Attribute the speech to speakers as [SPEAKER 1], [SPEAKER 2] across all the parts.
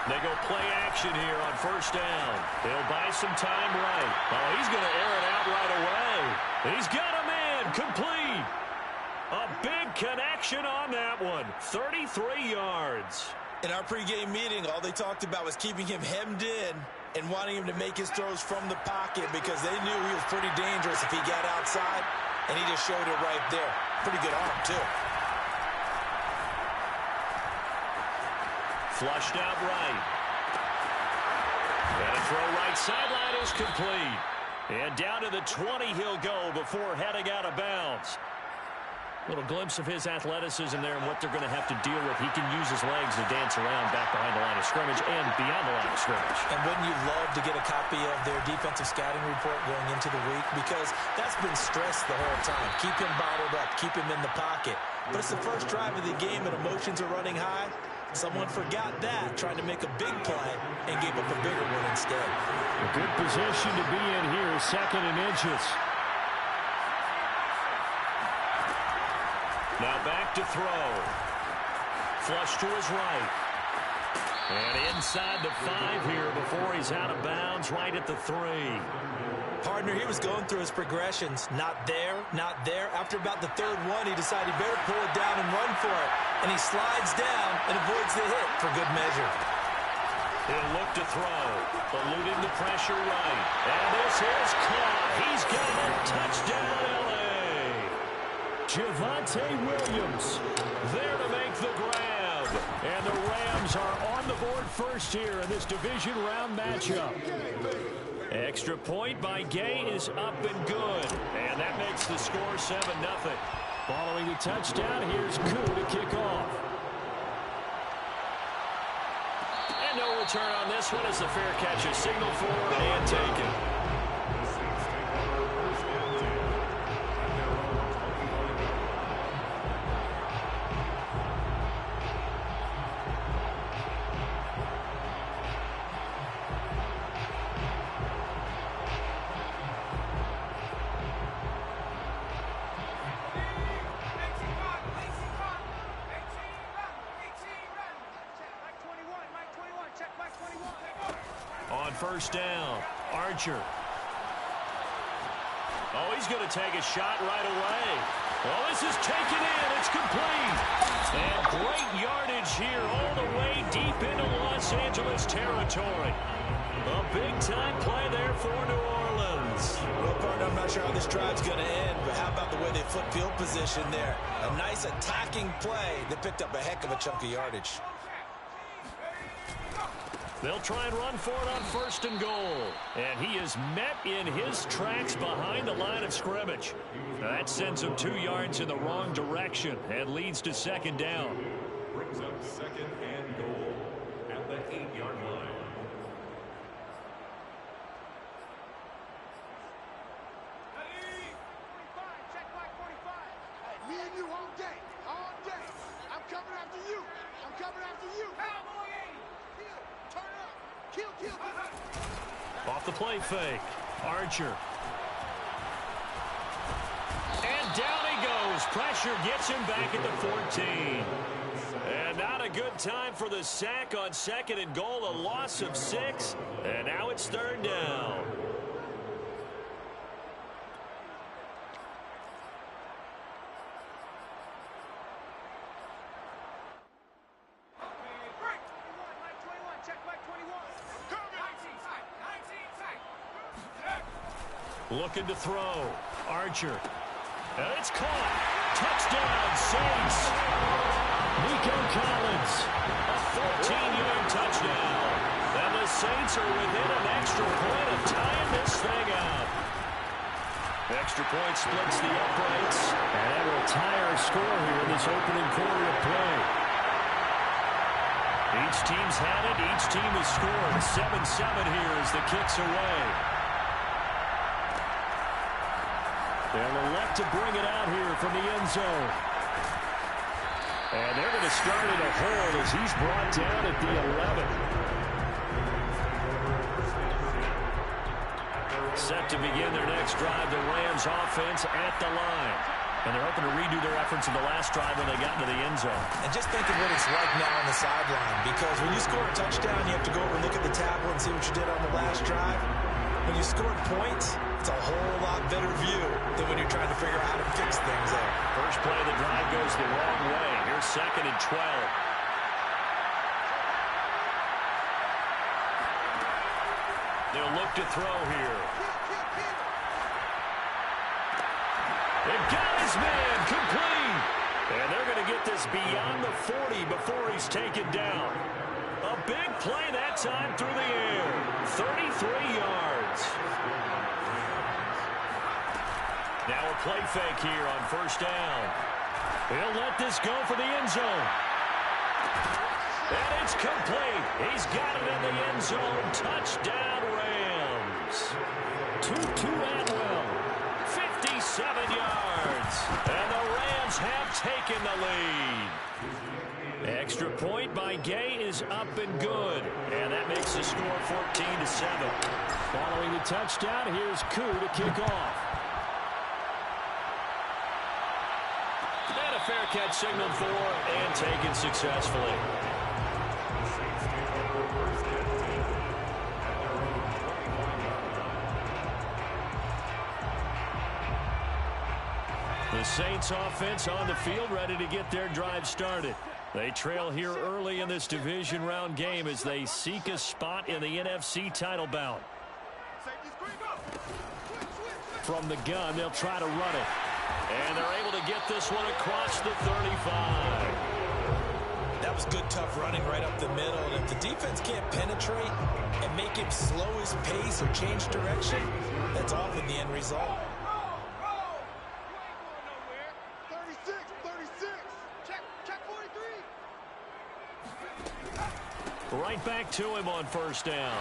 [SPEAKER 1] They go play action here on first down. They'll buy some time right. Oh, he's going to air it out right away. He's got a man complete. A big connection on that one. 33 yards.
[SPEAKER 2] In our pregame meeting, all they talked about was keeping him hemmed in and wanting him to make his throws from the pocket because they knew he was pretty dangerous if he got outside, and he just showed it right there. Pretty good arm, too.
[SPEAKER 1] Flushed out right. And a throw right sideline is complete. And down to the 20 he'll go before heading out of bounds. Little glimpse of his athleticism there and what they're going to have to deal with. He can use his legs to dance around back behind the line of scrimmage and beyond the line of scrimmage.
[SPEAKER 2] And wouldn't you love to get a copy of their defensive scouting report going into the week? Because that's been stressed the whole time. Keep him bottled up. Keep him in the pocket. But it's the first drive of the game and emotions are running high. Someone forgot that, trying to make a big play and gave up a bigger one instead.
[SPEAKER 1] A good position to be in here, 2nd and inches. Now back to throw. Flush to his right. And inside the 5 here before he's out of bounds right at the 3.
[SPEAKER 2] Partner, he was going through his progressions. Not there, not there. After about the 3rd one, he decided he better pull it down and run for it. And he slides down and avoids the hit for good measure.
[SPEAKER 1] He'll look to throw. Eluding the pressure right. And this is caught. He's got a touchdown, L.A. Javonte Williams there to make the grab. And the Rams are on the board first here in this division round matchup. Extra point by Gay is up and good. And that makes the score 7-0. Following the touchdown, here's Koo to kick off. And no return on this one as the fair catch is signaled for and taken. First down, Archer. Oh, he's going to take a shot right away. Oh, this is taken in. It's complete. And great yardage here all the way deep into Los Angeles territory. A big-time play there for New Orleans.
[SPEAKER 2] Well, partner, I'm not sure how this drive's going to end, but how about the way they flip field position there? A nice attacking play that picked up a heck of a chunk of yardage.
[SPEAKER 1] They'll try and run for it on 1st and goal. And he is met in his tracks behind the line of scrimmage. That sends him 2 yards in the wrong direction and leads to 2nd down.
[SPEAKER 3] Brings up 2nd and goal at the 8-yard line.
[SPEAKER 4] Check back 45. Hey, me and you all day. All day. I'm coming after you. I'm coming after you. Cowboy 80. Turn up. Kill.
[SPEAKER 1] Off the play fake. Archer. And down he goes. Pressure gets him back at the 14. And not a good time for the sack on 2nd and goal. A loss of 6. And now it's 3rd down. Looking to throw. Archer. And it's caught. Touchdown, Saints. Nico Collins. A 14-yard touchdown. And the Saints are within an extra point of tying this thing up. Extra point splits the uprights. And that will tie our score here in this opening quarter of play. Each team's had it. Each team has scored. 7-7 here as the kick's away. They'll elect to bring it out here from the end zone. And they're going to start in a hold as he's brought down at the 11. Set to begin their next drive, the Rams offense at the line. And they're hoping to redo their efforts in the last drive when they got into the end zone.
[SPEAKER 2] And just think of what it's like now on the sideline, because when you score a touchdown, you have to go over and look at the tablet and see what you did on the last drive. When you scored points, it's a whole lot better view than when you're trying to figure out how to fix things there.
[SPEAKER 1] First play of the drive goes the wrong way. Here's 2nd and 12. They'll look to throw here. They got his man complete. And they're going to get this beyond the 40 before he's taken down. A big play that time through the air. 33 yards. Now a play fake here on 1st down. He'll let this go for the end zone. And it's complete. He's got it in the end zone. Touchdown, Rams. Tutu Atwell, 57 yards. And the Rams have taken the lead. Extra point by Gay is up and good. And that makes the score 14-7. Following the touchdown, here's Koo to kick off. And a fair catch signaled for and taken successfully. The Saints offense on the field, ready to get their drive started. They trail here early in this division round game as they seek a spot in the NFC title bout. From the gun, they'll try to run it. And they're able to get this one across the 35.
[SPEAKER 2] That was good, tough running right up the middle. And if the defense can't penetrate and make him slow his pace or change direction, that's often the end result.
[SPEAKER 4] 36, 36. Check 43.
[SPEAKER 1] Right back to him on 1st down.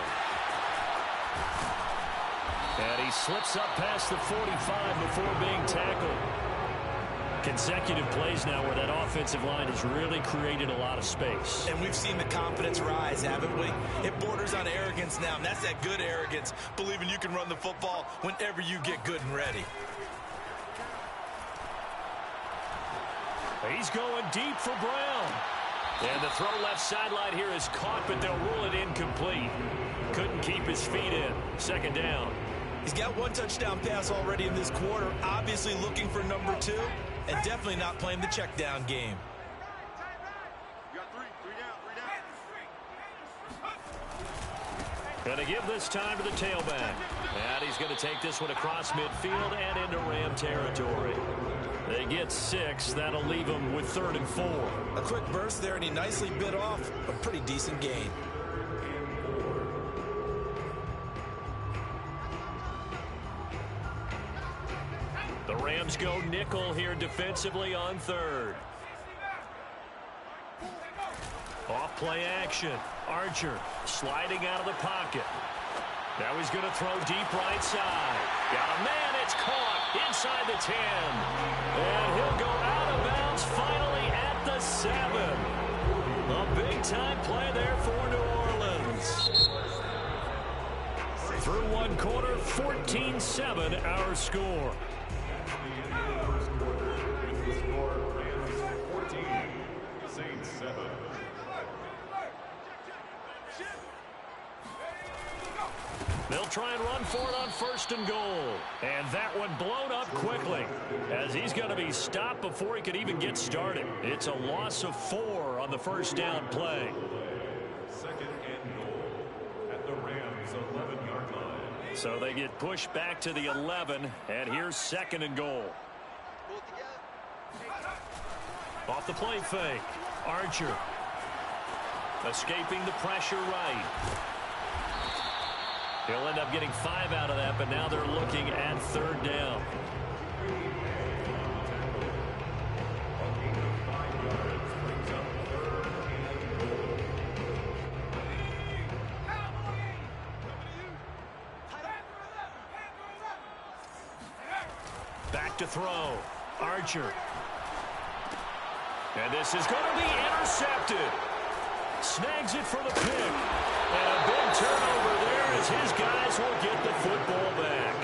[SPEAKER 1] And he slips up past the 45 before being tackled. Consecutive plays now where that offensive line has really created a lot of space.
[SPEAKER 2] And we've seen the confidence rise, haven't we? It borders on arrogance now, and that's that good arrogance, believing you can run the football whenever you get good and ready.
[SPEAKER 1] He's going deep for Brown. And the throw left sideline here is caught, but they'll rule it incomplete. Couldn't keep his feet in. 2nd down.
[SPEAKER 2] He's got one touchdown pass already in this quarter, obviously looking for number 2, and definitely not playing the check down game.
[SPEAKER 4] You got three down.
[SPEAKER 1] Going to give this time to the tailback. And he's going to take this one across midfield and into Ram territory. They get 6. That'll leave them with 3rd and 4.
[SPEAKER 2] A quick burst there, and he nicely bit off a pretty decent gain.
[SPEAKER 1] The Rams go nickel here defensively on 3rd. Off play action. Archer sliding out of the pocket. Now he's going to throw deep right side. Got a man, it's caught inside the 10. And he'll go out of bounds finally at the 7. A big-time play there for New Orleans. Through one quarter, 14-7 our score.
[SPEAKER 3] Saints 7.
[SPEAKER 1] They'll try and run for it on 1st and goal. And that one blown up quickly as he's going to be stopped before he could even get started. It's a loss of 4 on the 1st down play.
[SPEAKER 3] 2nd and goal at the Rams 11-yard line.
[SPEAKER 1] So they get pushed back to the 11, and here's 2nd and goal. Off the play fake. Archer escaping the pressure right. He'll end up getting 5 out of that, but now they're looking at 3rd down. Back to throw. Archer. And this is going to be intercepted. Snags it for the pick. And a big turnover there as his guys will get the football back.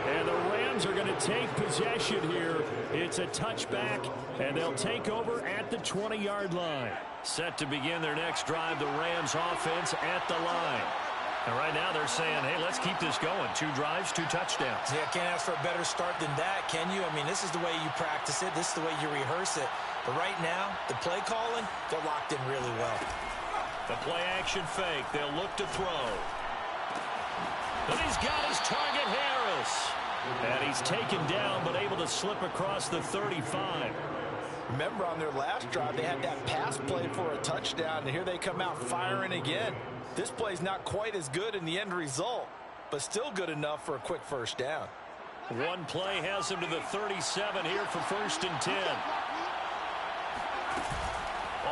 [SPEAKER 1] And the Rams Rams are going to take possession here. It's a touchback, and they'll take over at the 20-yard line. Set to begin their next drive, the Rams offense at the line. And right now they're saying, hey, let's keep this going. 2 drives, 2 touchdowns.
[SPEAKER 2] Yeah, can't ask for a better start than that, can you? I mean, this is the way you practice it. This is the way you rehearse it. But right now, the play calling, they're locked in really well.
[SPEAKER 1] The play action fake. They'll look to throw. And he's got his target, Harris. And he's taken down, but able to slip across the 35.
[SPEAKER 2] Remember, on their last drive, they had that pass play for a touchdown, and here they come out firing again. This play's not quite as good in the end result, but still good enough for a quick first down.
[SPEAKER 1] One play has him to the 37 here for 1st and 10.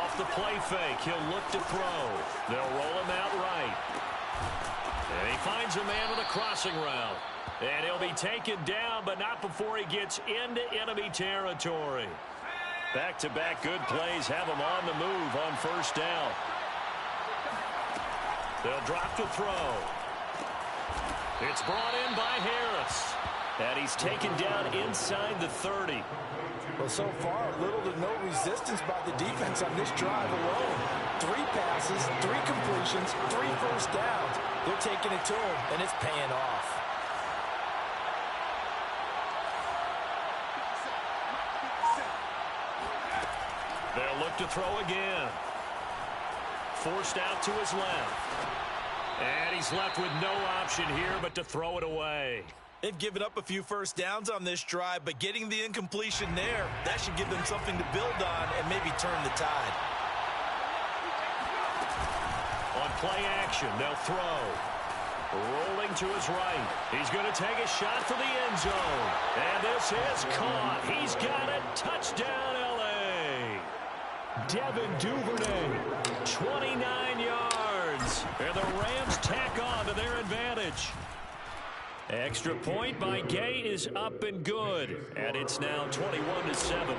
[SPEAKER 1] Off the play fake, he'll look to throw. They'll roll him out right. And he finds a man with a crossing route. And he'll be taken down, but not before he gets into enemy territory. Back-to-back good plays have him on the move on 1st down. They'll drop the throw. It's brought in by Harris. And he's taken down inside the 30.
[SPEAKER 2] Well, so far, little to no resistance by the defense on this drive alone. 3 passes, 3 completions, 3 first downs. They're taking it to him, and it's paying off.
[SPEAKER 1] They'll look to throw again. Forced out to his left. And he's left with no option here but to throw it away.
[SPEAKER 2] They've given up a few first downs on this drive, but getting the incompletion there, that should give them something to build on and maybe turn the tide.
[SPEAKER 1] On play action, they'll throw. Rolling to his right. He's going to take a shot for the end zone. And this is caught. He's got it. Touchdown, L.A. Devin Duvernay, 29 yards. And the Rams tack on to their advantage. Extra point by Gay is up and good. And it's now 21-7.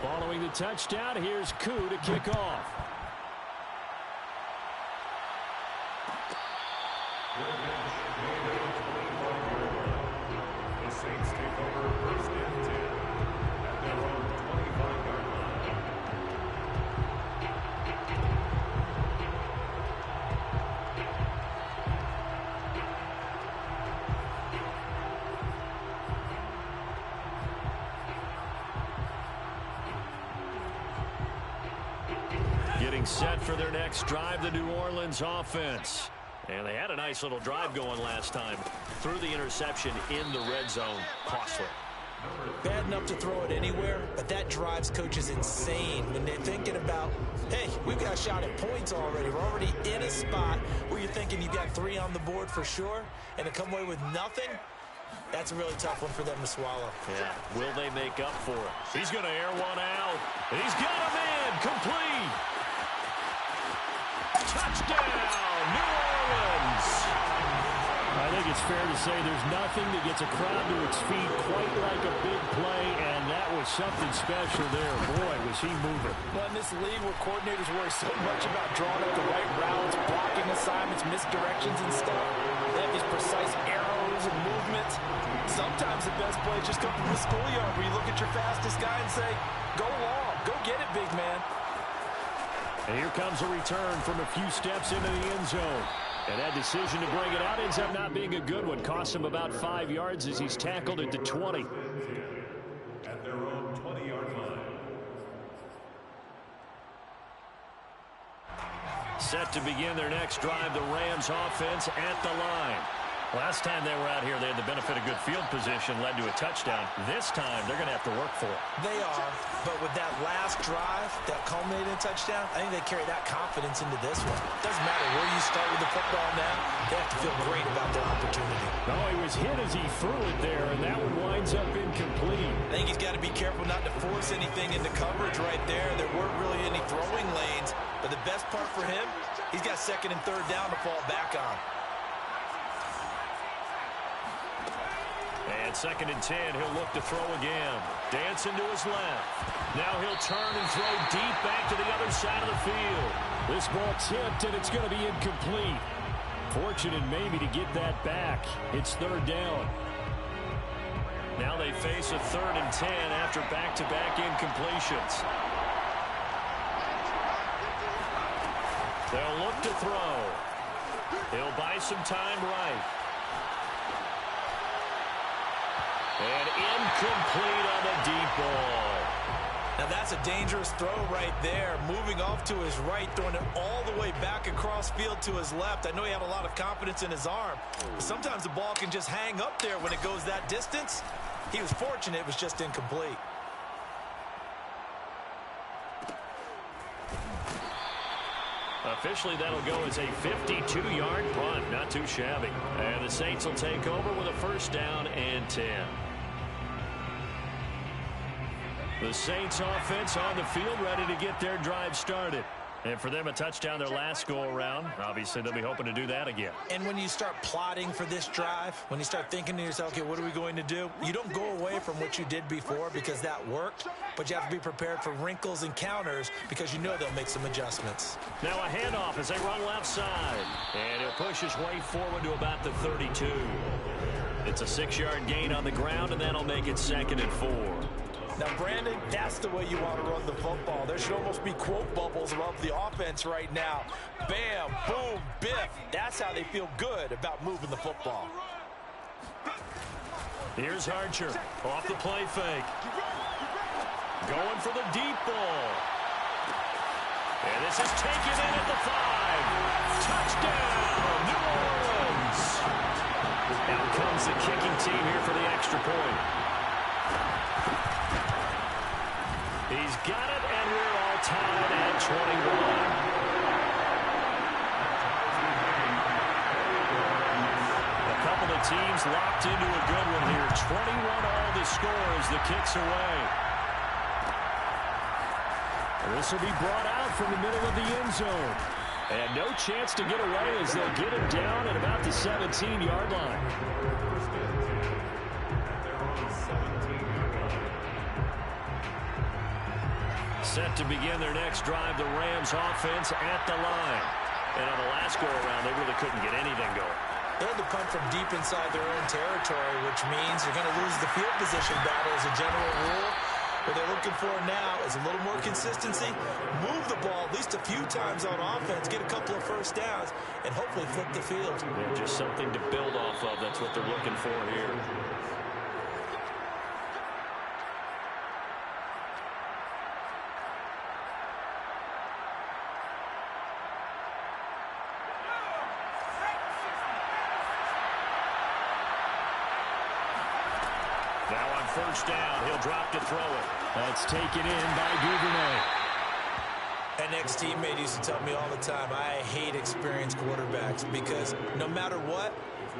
[SPEAKER 1] Following the touchdown, here's Koo to kick off.
[SPEAKER 3] The Saints take over 1st and 10 at their own 25-yard line.
[SPEAKER 1] Getting set for their next drive, the New Orleans offense. And they had a nice little drive going last time. Threw the interception in the red zone. Costly.
[SPEAKER 2] Bad enough to throw it anywhere, but that drives coaches insane when they're thinking about, hey, we've got a shot at points already. We're already in a spot where you're thinking you've got 3 on the board for sure, and to come away with nothing, that's a really tough one for them to swallow.
[SPEAKER 1] Yeah, will they make up for it? He's going to air one out. And he's got him in. Complete. Touchdown, New Orleans. I think it's fair to say there's nothing that gets a crowd to its feet quite like a big play, and that was something special there. Boy, was he moving.
[SPEAKER 2] Well, in this league where coordinators worry so much about drawing up the right routes, blocking assignments, misdirections and stuff, they have these precise arrows and movements. Sometimes the best plays just come from the schoolyard where you look at your fastest guy and say, go long, go get it, big man.
[SPEAKER 1] And here comes a return from a few steps into the end zone. And that decision to bring it out ends up not being a good one. Costs him about 5 yards as he's tackled at the 20.
[SPEAKER 3] At their own 20-yard line.
[SPEAKER 1] Set to begin their next drive, the Rams offense at the line. Last time they were out here, they had the benefit of good field position, led to a touchdown. This time, they're going to have to work for it.
[SPEAKER 2] They are, but with that last drive, that culminated touchdown, I think they carry that confidence into this one. Doesn't matter where you start with the football now, they have to feel great about their opportunity.
[SPEAKER 1] No, he was hit as he threw it there, and that one winds up incomplete.
[SPEAKER 2] I think he's got to be careful not to force anything into coverage right there. There weren't really any throwing lanes, but the best part for him, he's got 2nd and 3rd down to fall back on.
[SPEAKER 1] And 2nd and 10, he'll look to throw again. Dancing to his left. Now he'll turn and throw deep back to the other side of the field. This ball tipped, and it's going to be incomplete. Fortunate maybe to get that back. It's 3rd down. Now they face a 3rd and 10 after back-to-back incompletions. They'll look to throw. He'll buy some time right. And incomplete on the deep ball.
[SPEAKER 2] Now that's a dangerous throw right there. Moving off to his right, throwing it all the way back across field to his left. I know he had a lot of confidence in his arm. But sometimes the ball can just hang up there when it goes that distance. He was fortunate it was just incomplete.
[SPEAKER 1] Officially, that'll go as a 52-yard punt. Not too shabby. And the Saints will take over with a 1st down and 10. The Saints offense on the field, ready to get their drive started. And for them, a touchdown their last go-around. Obviously, they'll be hoping to do that again.
[SPEAKER 2] And when you start plotting for this drive, when you start thinking to yourself, okay, what are we going to do? You don't go away from what you did before because that worked, but you have to be prepared for wrinkles and counters because you know they'll make some adjustments.
[SPEAKER 1] Now a handoff as they run left side. And he'll push his way forward to about the 32. It's a 6-yard gain on the ground, and that'll make it 2nd and 4.
[SPEAKER 2] Now, Brandon, that's the way you want to run the football. There should almost be quote bubbles above the offense right now. Bam, boom, biff. That's how they feel good about moving the football.
[SPEAKER 1] Here's Archer off the play fake. Going for the deep ball. And this is taken in at the 5. Touchdown, New Orleans. Out comes the kicking team here for the extra point. He's got it, and we're all tied at 21. A couple of teams locked into a good one here. 21 all the score as the kick's away. This will be brought out from the middle of the end zone. And no chance to get away as they'll get him down at about the 17-yard line. Set to begin their next drive, the Rams offense at the line. And on the last go-around, they really couldn't get anything going.
[SPEAKER 2] They had to punt from deep inside their own territory, which means you're going to lose the field position battle as a general rule. What they're looking for now is a little more consistency, move the ball at least a few times on offense, get a couple of 1st downs, and hopefully flip the field.
[SPEAKER 1] Yeah, just something to build off of. That's what they're looking for here. Now on 1st down, he'll drop to throw it. That's taken in by Divisional.
[SPEAKER 2] An ex-teammate used to tell me all the time, I hate experienced quarterbacks because no matter what,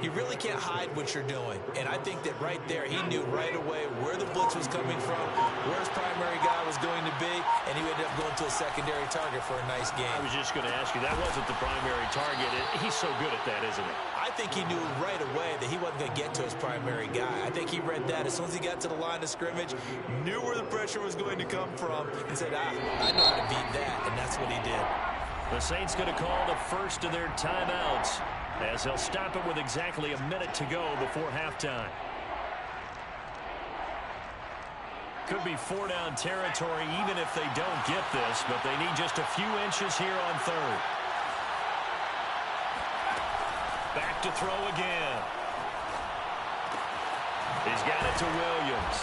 [SPEAKER 2] you really can't hide what you're doing. And I think that right there, he knew right away where the blitz was coming from, where his primary guy was going to be, and he ended up going to a secondary target for a nice game.
[SPEAKER 1] I was just going to ask you, that wasn't the primary target. He's so good at that, isn't he?
[SPEAKER 2] I think he knew right away that he wasn't going to get to his primary guy. I think he read that as soon as he got to the line of scrimmage, knew where the pressure was going to come from, and said, I know how to beat that, and that's what he did.
[SPEAKER 1] The Saints going to call the first of their timeouts as they'll stop it with exactly a minute to go before halftime. Could be 4-down territory even if they don't get this, but they need just a few inches here on 3rd. Back to throw again. He's got it to Williams.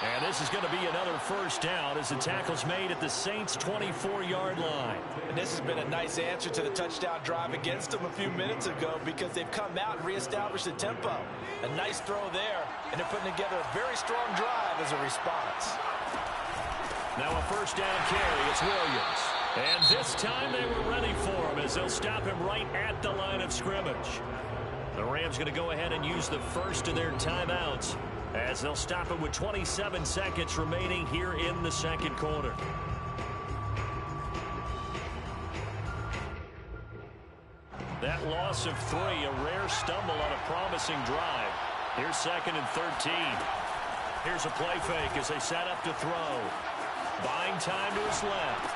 [SPEAKER 1] And this is going to be another 1st down as the tackle's made at the Saints' 24-yard line.
[SPEAKER 2] And this has been a nice answer to the touchdown drive against them a few minutes ago because they've come out and reestablished the tempo. A nice throw there, and they're putting together a very strong drive as a response.
[SPEAKER 1] Now a 1st down carry. It's Williams. And this time they were ready for him as they'll stop him right at the line of scrimmage. The Rams going to go ahead and use the first of their timeouts as they'll stop it with 27 seconds remaining here in the 2nd quarter. That loss of 3, a rare stumble on a promising drive. Here's 2nd and 13. Here's a play fake as they set up to throw. Buying time to his left.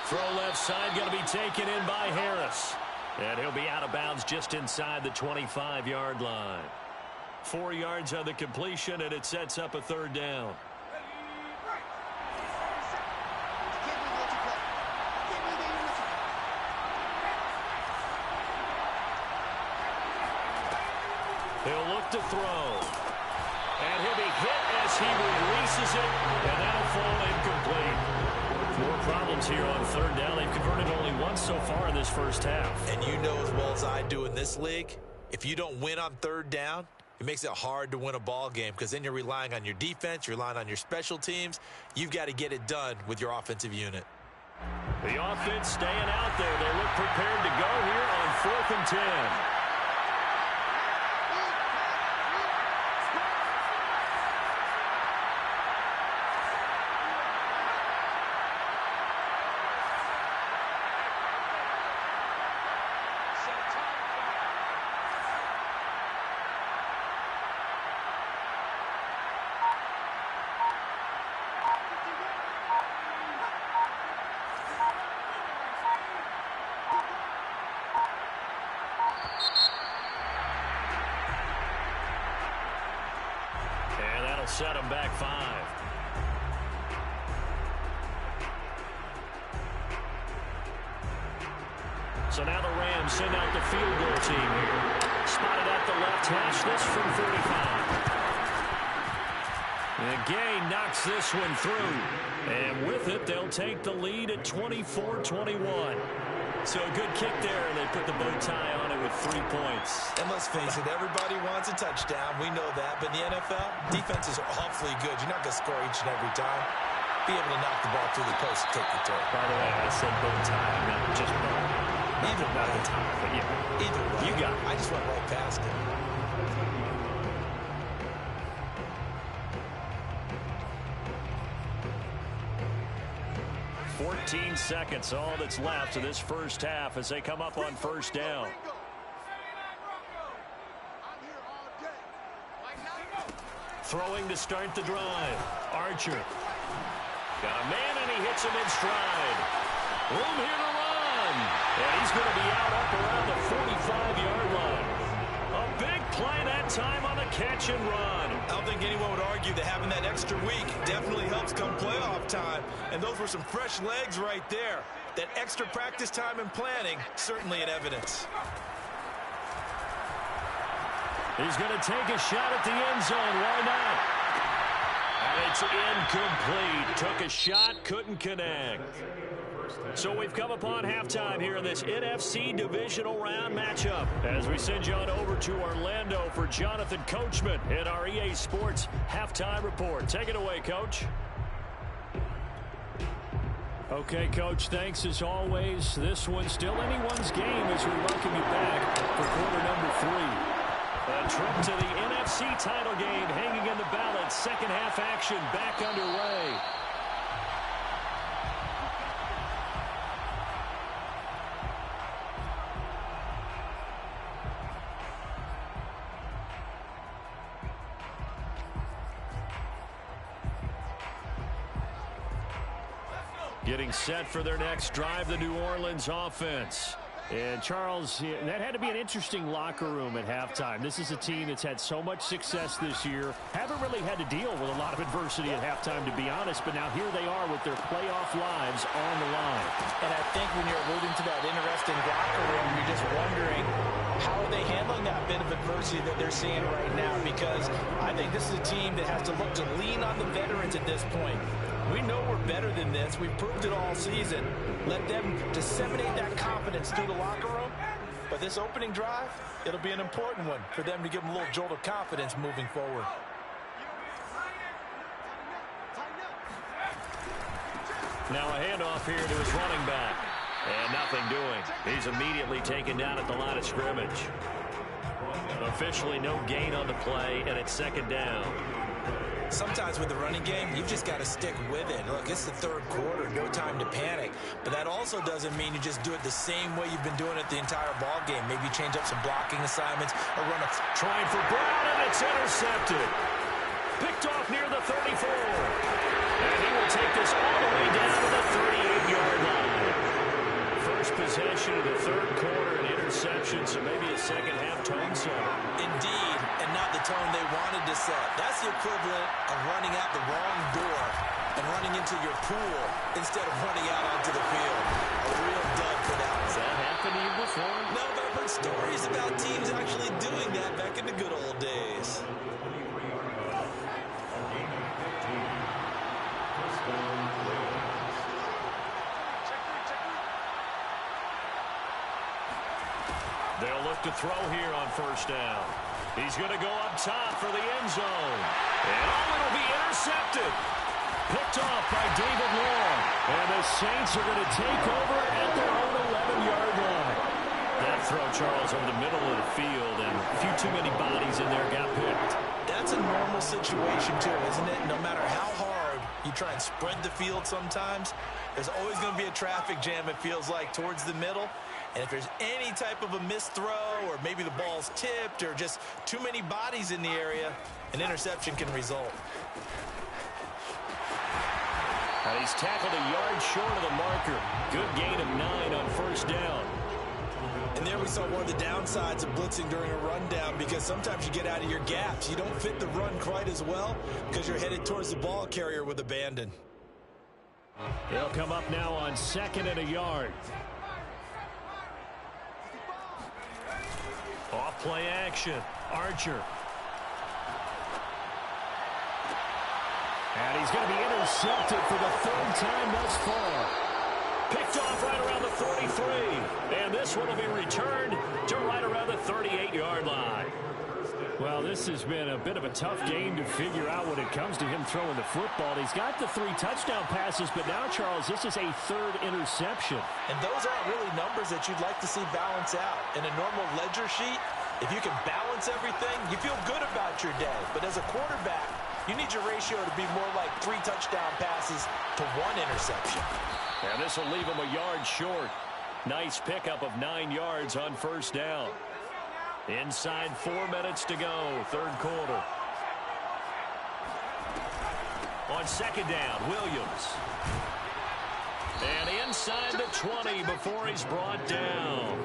[SPEAKER 1] Throw left side going to be taken in by Harris. And he'll be out of bounds just inside the 25-yard line. 4 yards on the completion, and it sets up a third down. He'll look to throw. And he'll be hit as he releases it, and that'll fall incomplete. More problems here on third down. They've converted only once so far in this first half.
[SPEAKER 2] And you know as well as I do in this league, if you don't win on third down, it makes it hard to win a ball game because then you're relying on your defense, you're relying on your special teams. You've got to get it done with your offensive unit.
[SPEAKER 1] The offense staying out there. They look prepared to go here on 4th and 10. And that'll set them back 5. So now the Rams send out the field goal team here. Spotted at the left hash, this from 45. And Gay knocks this one through. And with it, they'll take the lead at 24-21. So a good kick there, and they put the bow tie on it with 3 points.
[SPEAKER 2] And let's face it, everybody wants a touchdown. We know that. But in the NFL, defenses are awfully good. You're not going to score each and every time. Be able to knock the ball through the post and take the turn.
[SPEAKER 1] By the way, I said bow tie, not just bow.
[SPEAKER 2] Either
[SPEAKER 1] Not
[SPEAKER 2] way.
[SPEAKER 1] the tie, but yeah.
[SPEAKER 2] Either way.
[SPEAKER 1] You got it.
[SPEAKER 2] I just went right past it.
[SPEAKER 1] $14 seconds, all that's left of this first half as they come up on first down. Throwing to start the drive. Archer. Got a man, and he hits him in stride. Room here to run. And he's going to be out up around the 45-yard line. A big play that time on the catch and run.
[SPEAKER 2] I don't think anyone would argue that having that extra week definitely helps come playoff time. And those were some fresh legs right there. That extra practice time and planning, certainly in evidence.
[SPEAKER 1] He's going to take a shot at the end zone. Why not? And it's incomplete. Took a shot, couldn't connect. So we've come upon halftime here in this NFC Divisional Round matchup as we send you on over to Orlando for Jonathan Coachman in our EA Sports Halftime Report. Take it away, Coach. Okay, Coach, thanks as always. This one's still anyone's game as we welcome you back for quarter number 3. A trip to the NFC title game hanging in the balance. Second half action back underway. Getting set for their next drive, the New Orleans offense. And, Charles, that had to be an interesting locker room at halftime. This is a team that's had so much success this year. Haven't really had to deal with a lot of adversity at halftime, to be honest. But now here they are with their playoff lives on the line.
[SPEAKER 2] And I think when you're alluding to that interesting locker room, you're just wondering how are they handling that bit of adversity that they're seeing right now? Because I think this is a team that has to look to lean on the veterans at this point. We know we're better than this. We've proved it all season. Let them disseminate that confidence through the locker room. But this opening drive, it'll be an important one for them to give them a little jolt of confidence moving forward.
[SPEAKER 1] Now a handoff here to his running back. And nothing doing. He's immediately taken down at the line of scrimmage. Officially no gain on the play, and it's second down.
[SPEAKER 2] Sometimes with the running game, you've just got to stick with it. Look, it's the third quarter, no time to panic. But that also doesn't mean you just do it the same way you've been doing it the entire ball game. Maybe change up some blocking assignments or run a...
[SPEAKER 1] Trying for Brown, and it's intercepted. Picked off near the 34. And he will take this all the way down to the 38-yard line. First possession of the third quarter, an interception. interception, so maybe a second-half tone setter.
[SPEAKER 2] Indeed, and not the tone they wanted to set. That's the equivalent of running out the wrong door and running into your pool instead of running out onto the field. A real dud for that.
[SPEAKER 1] Has that happened to you before?
[SPEAKER 2] No, but I've heard stories about teams actually doing that back in the good old days.
[SPEAKER 1] They'll look to throw here on first down. He's going to go up top for the end zone. And it'll be intercepted. Picked off by David Long. And the Saints are going to take over at their own 11-yard line. That throw, Charles, over the middle of the field, and a few too many bodies in there got picked.
[SPEAKER 2] That's a normal situation, too, isn't it? No matter how hard you try and spread the field sometimes, there's always going to be a traffic jam, it feels like, towards the middle. And if there's any type of a missed throw, or maybe the ball's tipped, or just too many bodies in the area, an interception can result.
[SPEAKER 1] And he's tackled a yard short of the marker. Good gain of 9 on first down.
[SPEAKER 2] And there we saw one of the downsides of blitzing during a rundown, because sometimes you get out of your gaps. You don't fit the run quite as well because you're headed towards the ball carrier with abandon.
[SPEAKER 1] They'll come up now on 2nd and a yard. Off play action. Archer. And he's going to be intercepted for the 3rd time thus far. Picked off right around the 43. And this one will be returned to right around the 38-yard line. Well, this has been a bit of a tough game to figure out when it comes to him throwing the football. He's got the 3 touchdown passes, but now, Charles, this is a 3rd interception.
[SPEAKER 2] And those aren't really numbers that you'd like to see balance out. In a normal ledger sheet, if you can balance everything, you feel good about your day. But as a quarterback, you need your ratio to be more like 3 touchdown passes to 1 interception.
[SPEAKER 1] And this will leave him a yard short. Nice pickup of 9 yards on first down. Inside 4 minutes to go, 3rd quarter. On 2nd down, Williams. And inside the 20 before he's brought down.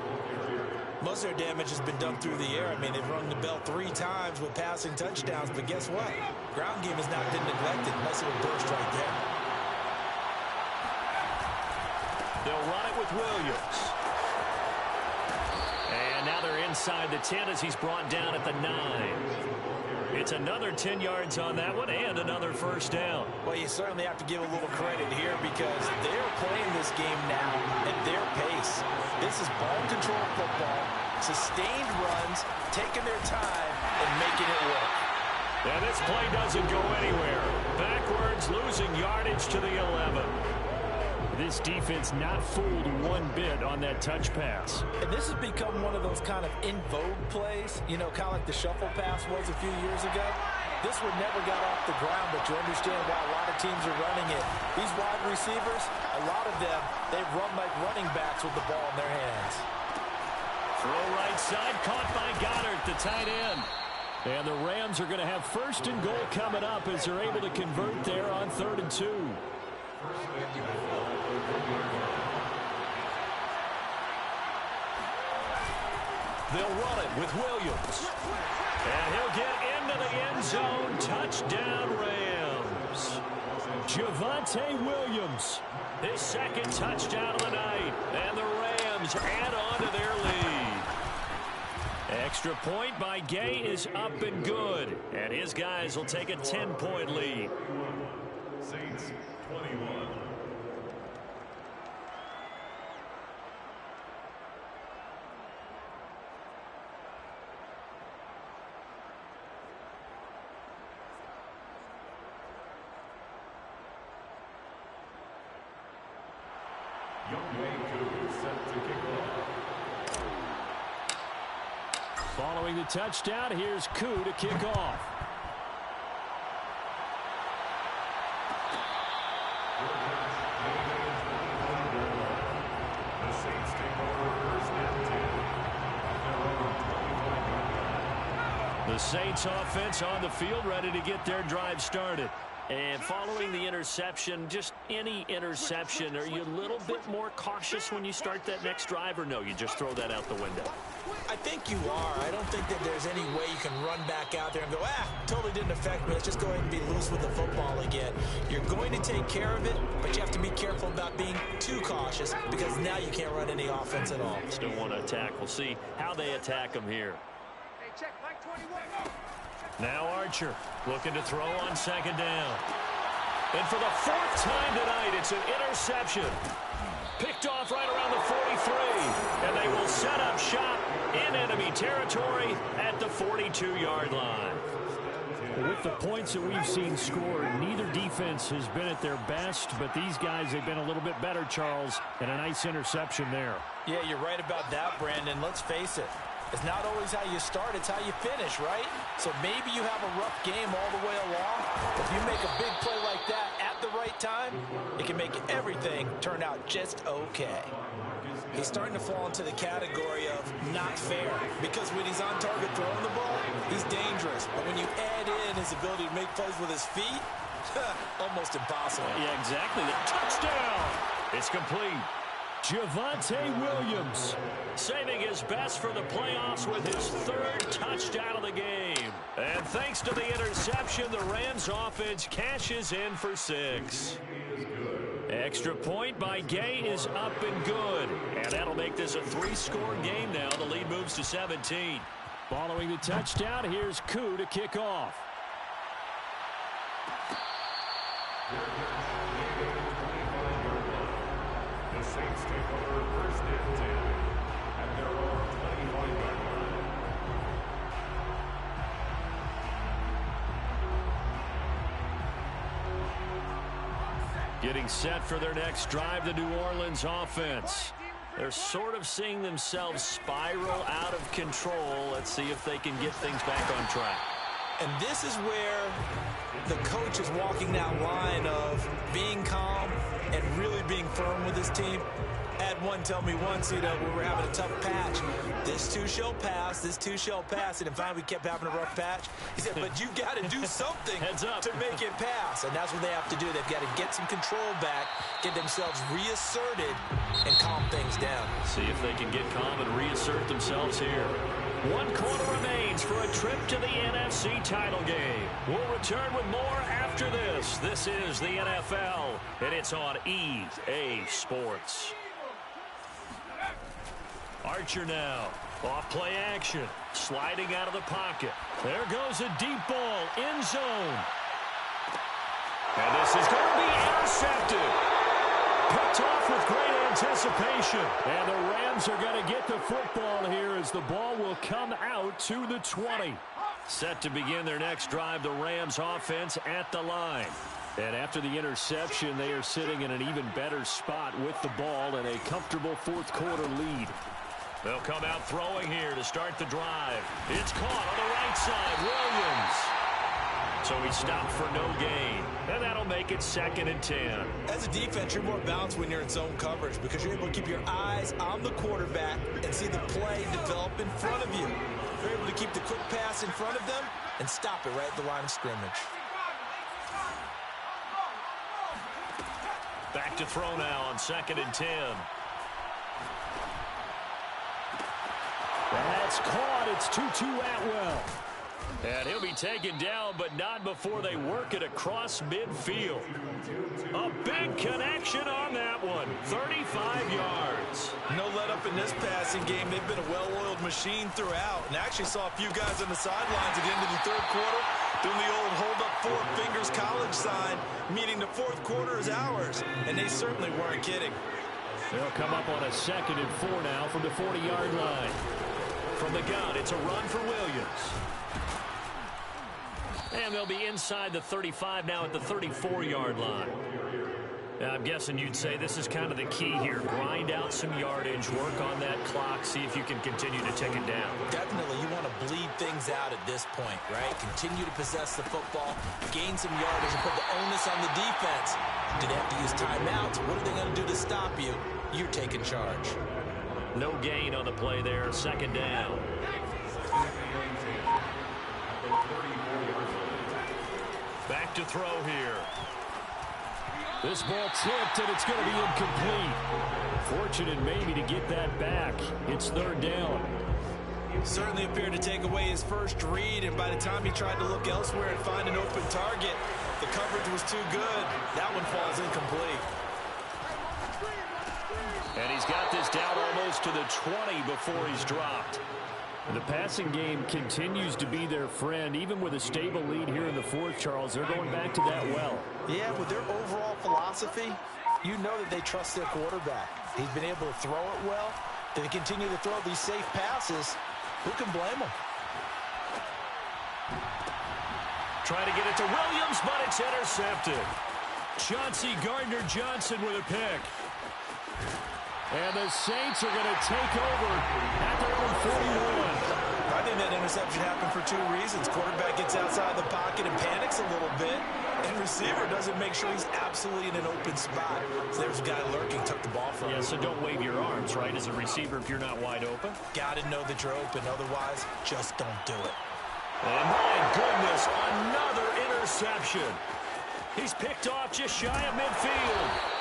[SPEAKER 2] Most of their damage has been done through the air. I mean, they've rung the bell 3 times with passing touchdowns, but guess what? Ground game has not been neglected. Nice little burst right there.
[SPEAKER 1] They'll run it with Williams. And now they're inside the 10 as he's brought down at the 9. It's another 10 yards on that one and another first down.
[SPEAKER 2] Well, you certainly have to give a little credit here because they're playing this game now at their pace. This is ball control football, sustained runs, taking their time and making it work.
[SPEAKER 1] And this play doesn't go anywhere. Backwards, losing yardage to the 11. This defense not fooled one bit on that touch pass.
[SPEAKER 2] And this has become one of those kind of in vogue plays, you know, kind of like the shuffle pass was a few years ago. This one never got off the ground, but you understand why a lot of teams are running it. These wide receivers, a lot of them, they run like running backs with the ball in their hands.
[SPEAKER 1] Throw right side, caught by Goddard, the tight end. And the Rams are going to have 1st and goal coming up as they're able to convert there on 3rd and 2. They'll run it with Williams. And he'll get into the end zone. Touchdown, Rams. Javonte Williams, his 2nd touchdown of the night. And the Rams add on to their lead. Extra point by Gay is up and good. And his guys will take a 10-point lead.
[SPEAKER 3] Saints 21.
[SPEAKER 1] Following the touchdown, here's Koo to kick off.
[SPEAKER 3] The Saints take over 1st and 10.
[SPEAKER 1] The Saints offense on the field ready to get their drive started. And following the interception, just any interception, are you a little bit more cautious when you start that next drive, or no, you just throw that out the window?
[SPEAKER 2] I think you are. I don't think that there's any way you can run back out there and go, totally didn't affect me. Let's just go ahead and be loose with the football again. You're going to take care of it, but you have to be careful about being too cautious because now you can't run any offense at all.
[SPEAKER 1] Still want to attack. We'll see how they attack them here.
[SPEAKER 4] Hey, check, Mike 21.
[SPEAKER 1] Now Archer looking to throw on second down. And for the fourth time tonight, it's an interception. Picked off right around the 43. And they will set up shop in enemy territory at the 42-yard line.
[SPEAKER 5] With the points that we've seen scored, neither defense has been at their best, but these guys have been a little bit better, Charles, and a nice interception there.
[SPEAKER 2] Yeah, you're right about that, Brandon. Let's face it. It's not always how you start, it's how you finish, right? So maybe you have a rough game all the way along. If you make a big play like that at the right time, it can make everything turn out just okay. He's starting to fall into the category of not fair because when he's on target throwing the ball, he's dangerous. But when you add in his ability to make plays with his feet, almost impossible.
[SPEAKER 1] Yeah, exactly. The touchdown. It's complete.
[SPEAKER 5] Javonte Williams
[SPEAKER 1] saving his best for the playoffs with his third touchdown of the game. And thanks to the interception, the Rams offense cashes in for 6. Extra point by Gay is up and good. And that'll make this a 3-score game now. The lead moves to 17.
[SPEAKER 5] Following the touchdown, here's Koo to kick off.
[SPEAKER 3] The Saints take over first and 10 at their own 25-yard line.
[SPEAKER 1] Getting set for their next drive, the New Orleans offense. They're sort of seeing themselves spiral out of control. Let's see if they can get things back on track.
[SPEAKER 2] And this is where the coach is walking that line of being calm and really being firm with his team. I had one tell me once, we were having a tough patch. This too shall pass, this too shall pass. And finally we kept having a rough patch. He said, but you got to do something
[SPEAKER 1] Heads up.
[SPEAKER 2] to make it pass. And that's what they have to do. They've got to get some control back, get themselves reasserted, and calm things down.
[SPEAKER 1] See if they can get calm and reassert themselves here. 1 quarter remains for a trip to the NFC title game. We'll return with more after this. This is the NFL, and it's on EA Sports. Archer now. Off play action. Sliding out of the pocket. There goes a deep ball. End zone. And this is going to be intercepted. Picked off with great anticipation. And the Rams are going to get the football here as the ball will come out to the 20. Set to begin their next drive, the Rams offense at the line. And after the interception, they are sitting in an even better spot with the ball and a comfortable fourth quarter lead. They'll come out throwing here to start the drive. It's caught on the right side. Williams. So he stopped for no gain. And that'll make it 2nd and 10.
[SPEAKER 2] As a defense, you're more balanced when you're in zone coverage because you're able to keep your eyes on the quarterback and see the play develop in front of you. You're able to keep the quick pass in front of them and stop it right at the line of scrimmage.
[SPEAKER 1] Back to throw now on 2nd and 10.
[SPEAKER 5] That's caught. It's Tutu Atwell.
[SPEAKER 1] And he'll be taken down, but not before they work it across midfield. A big connection on that one. 35 yards.
[SPEAKER 2] No let up in this passing game. They've been a well-oiled machine throughout. And actually saw a few guys on the sidelines at the end of the third quarter doing the old hold up 4 fingers college sign, meaning the fourth quarter is ours. And they certainly weren't kidding.
[SPEAKER 5] They'll come up on a 2nd and 4 now from the 40-yard line.
[SPEAKER 1] From the gun, it's a run for Williams. And they'll be inside the 35 now at the 34-yard line. Now, I'm guessing you'd say this is kind of the key here. Grind out some yardage, work on that clock, see if you can continue to tick it down.
[SPEAKER 2] Definitely, you want to bleed things out at this point, right? Continue to possess the football, gain some yardage, and put the onus on the defense. Do they have to use timeouts? What are they going to do to stop you? You're taking charge.
[SPEAKER 1] No gain on the play there, 2nd down.
[SPEAKER 5] Back to throw here. This ball tipped, and it's going to be incomplete. Fortunate maybe to get that back. It's third down.
[SPEAKER 2] Certainly appeared to take away his first read, and by the time he tried to look elsewhere and find an open target, the coverage was too good. That one falls incomplete.
[SPEAKER 5] And he's got this down almost to the 20 before he's dropped. The passing game continues to be their friend. Even with a stable lead here in the fourth, Charles, they're going back to that well.
[SPEAKER 2] Yeah, with their overall philosophy, you know that they trust their quarterback. He's been able to throw it well. They continue to throw these safe passes. Who can blame them?
[SPEAKER 5] Trying to get it to Williams, but it's intercepted. Chauncey Gardner-Johnson with a pick. And the Saints are going to take over at their own 41.
[SPEAKER 2] I think that interception happened for two reasons. Quarterback gets outside the pocket and panics a little bit, and receiver doesn't make sure he's absolutely in an open spot. So there's a guy lurking, took the ball from him.
[SPEAKER 5] Yeah, so don't wave your arms, right, as a receiver if you're not wide open.
[SPEAKER 2] Got to know that you're open. Otherwise, just don't do it.
[SPEAKER 5] And my goodness, another interception. He's picked off just shy of midfield.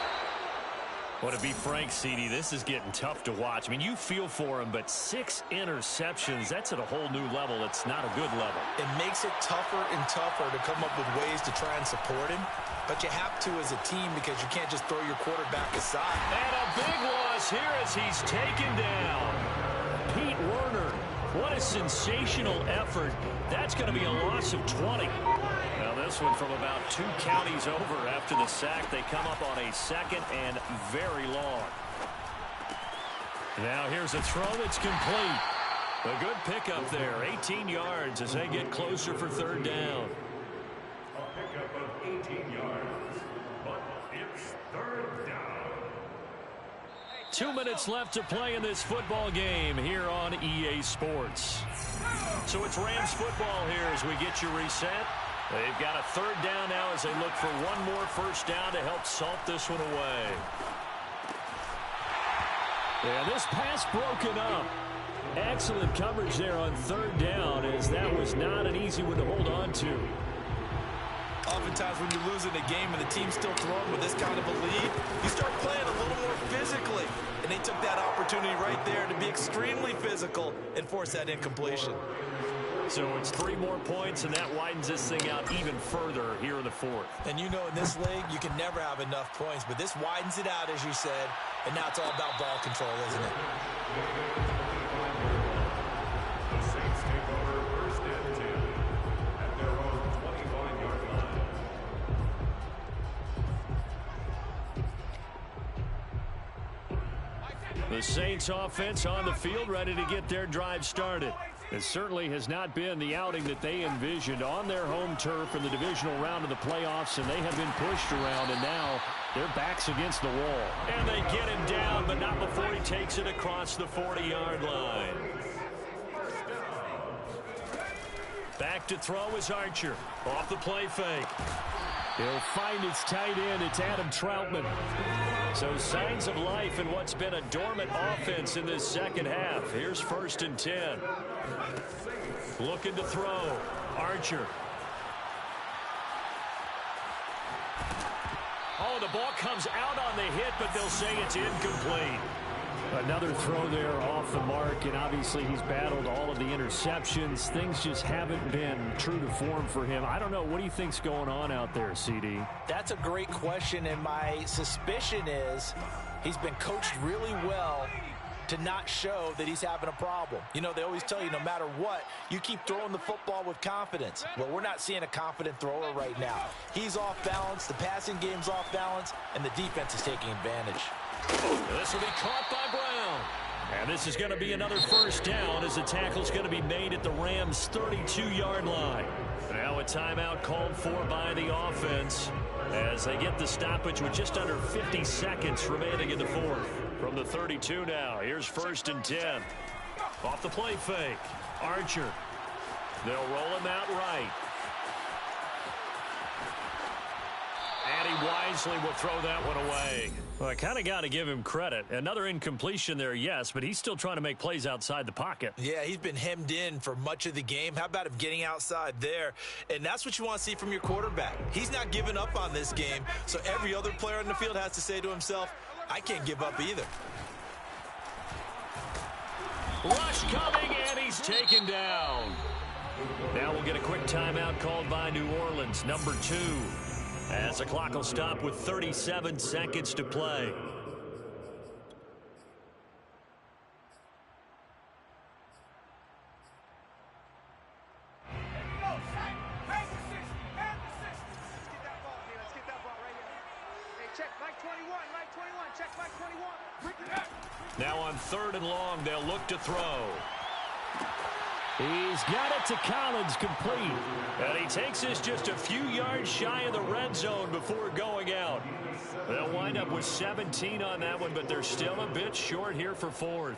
[SPEAKER 5] Well, to be frank, CD, this is getting tough to watch. I mean, you feel for him, but 6 interceptions, that's at a whole new level. It's not a good level.
[SPEAKER 2] It makes it tougher and tougher to come up with ways to try and support him. But you have to as a team because you can't just throw your quarterback aside.
[SPEAKER 5] And a big loss here as he's taken down. Pete Werner, what a sensational effort. That's going to be a loss of 20. Now this one from about 2 counties over after the sack. They come up on a second and very long. Now here's a throw that's complete. A good pickup there. 18 yards as they get closer for third down.
[SPEAKER 3] A pickup of 18 yards, but it's third down.
[SPEAKER 5] 2 minutes left to play in this football game here on EA Sports. So it's Rams football here as we get you reset. They've got a third down now as they look for one more first down to help salt this one away. Yeah, this pass broken up. Excellent coverage there on third down as that was not an easy one to hold on to.
[SPEAKER 2] Oftentimes when you're losing a game and the team's still throwing with this kind of a lead, you start playing a little more physically. And they took that opportunity right there to be extremely physical and force that incompletion.
[SPEAKER 5] So it's 3 more points, and that widens this thing out even further here in the fourth.
[SPEAKER 2] And you know in this league, you can never have enough points, but this widens it out, as you said, and now it's all about ball control, isn't it?
[SPEAKER 3] The Saints take over first and 10 at their own 21-yard line.
[SPEAKER 5] The Saints offense on the field, ready to get their drive started. It certainly has not been the outing that they envisioned on their home turf in the divisional round of the playoffs, and they have been pushed around, and now their backs against the wall. And they get him down, but not before he takes it across the 40-yard line. Back to throw is Archer. Off the play fake. He'll find his tight end. It's Adam Troutman. So signs of life in what's been a dormant offense in this second half. Here's first and 10. Looking to throw. Archer. Oh, the ball comes out on the hit, but they'll say it's incomplete. Another throw there off the mark, and obviously he's battled all of the interceptions. Things just haven't been true to form for him. I don't know. What do you think's going on out there, CD?
[SPEAKER 2] That's a great question, and my suspicion is he's been coached really well to not show that he's having a problem. You know, they always tell you no matter what, you keep throwing the football with confidence. Well, we're not seeing a confident thrower right now. He's off balance, the passing game's off balance, and the defense is taking advantage.
[SPEAKER 5] This will be caught by Brown. And this is going to be another first down as the tackle's going to be made at the Rams' 32-yard line. Now a timeout called for by the offense as they get the stoppage with just under 50 seconds remaining in the fourth. From the 32 now, here's first and 10. Off the play fake. Archer. They'll roll him out right. And he wisely will throw that one away. Well, I kind of got to give him credit. Another incompletion there, yes, but he's still trying to make plays outside the pocket.
[SPEAKER 2] Yeah, he's been hemmed in for much of the game. How about him getting outside there? And that's what you want to see from your quarterback. He's not giving up on this game, so every other player on the field has to say to himself, I can't give up either.
[SPEAKER 5] Rush coming, and he's taken down. Now we'll get a quick timeout called by New Orleans, number 2. As the clock will stop with 37 seconds to play. Now on 3rd and long, they'll look to throw. He's got it to Collins, complete. And he takes this just a few yards shy of the red zone before going out. They'll wind up with 17 on that one, but they're still a bit short here for 4th.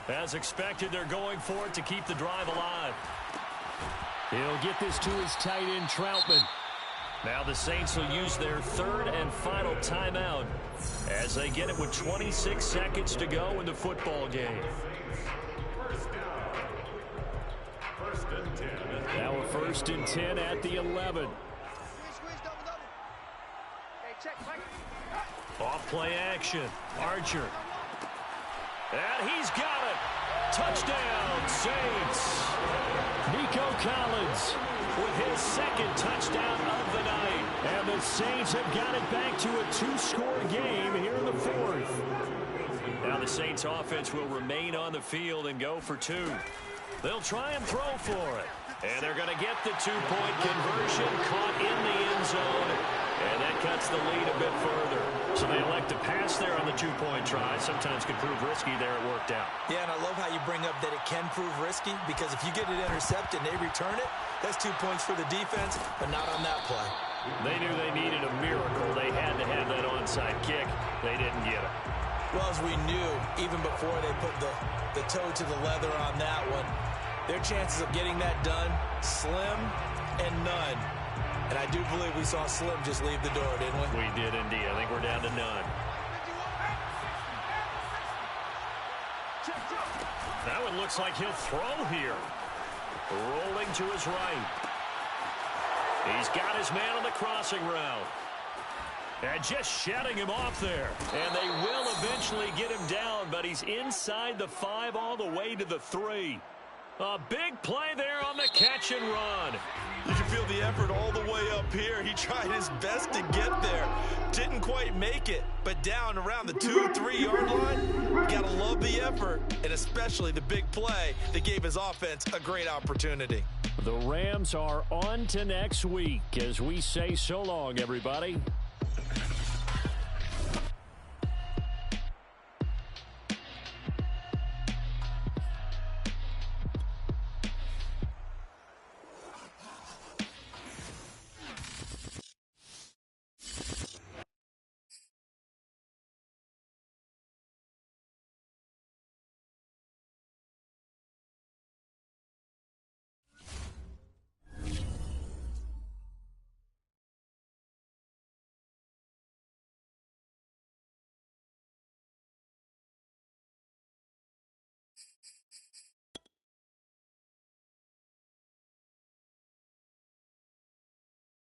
[SPEAKER 5] As expected, they're going for it to keep the drive alive. He'll get this to his tight end, Troutman. Now the Saints will use their 3rd and final timeout as they get it with 26 seconds to go in the football game. Now a 1st and 10 at the 11. Off play action. Archer. And he's got it. Touchdown, Saints. Nico Collins with his 2nd touchdown of the night. And the Saints have got it back to a 2-score game here in the 4th. Now the Saints offense will remain on the field and go for 2. They'll try and throw for it. And they're going to get the 2-point conversion, caught in the end zone. And that cuts the lead a bit further. So they elect to pass there on the 2-point try. Sometimes could prove risky there. It worked out.
[SPEAKER 2] Yeah, and I love how you bring up that it can prove risky, because if you get it intercepted and they return it, that's 2 points for the defense, but not on that play.
[SPEAKER 5] They knew they needed a miracle. They had to have that onside kick. They didn't get it.
[SPEAKER 2] Well, as we knew, even before they put the toe to the leather on that one, their chances of getting that done, slim and none. And I do believe we saw Slim just leave the door, didn't we?
[SPEAKER 5] We did indeed. I think we're down to none. That one looks like he'll throw here. Rolling to his right. He's got his man on the crossing route. And just shutting him off there. And they will eventually get him down, but he's inside the 5 all the way to the 3. A big play there on the catch and run.
[SPEAKER 2] You can feel the effort all the way up here. He tried his best to get there. Didn't quite make it, but down around the 2-3 yard line, gotta love the effort, and especially the big play that gave his offense a great opportunity.
[SPEAKER 5] The Rams are on to next week as we say so long, everybody.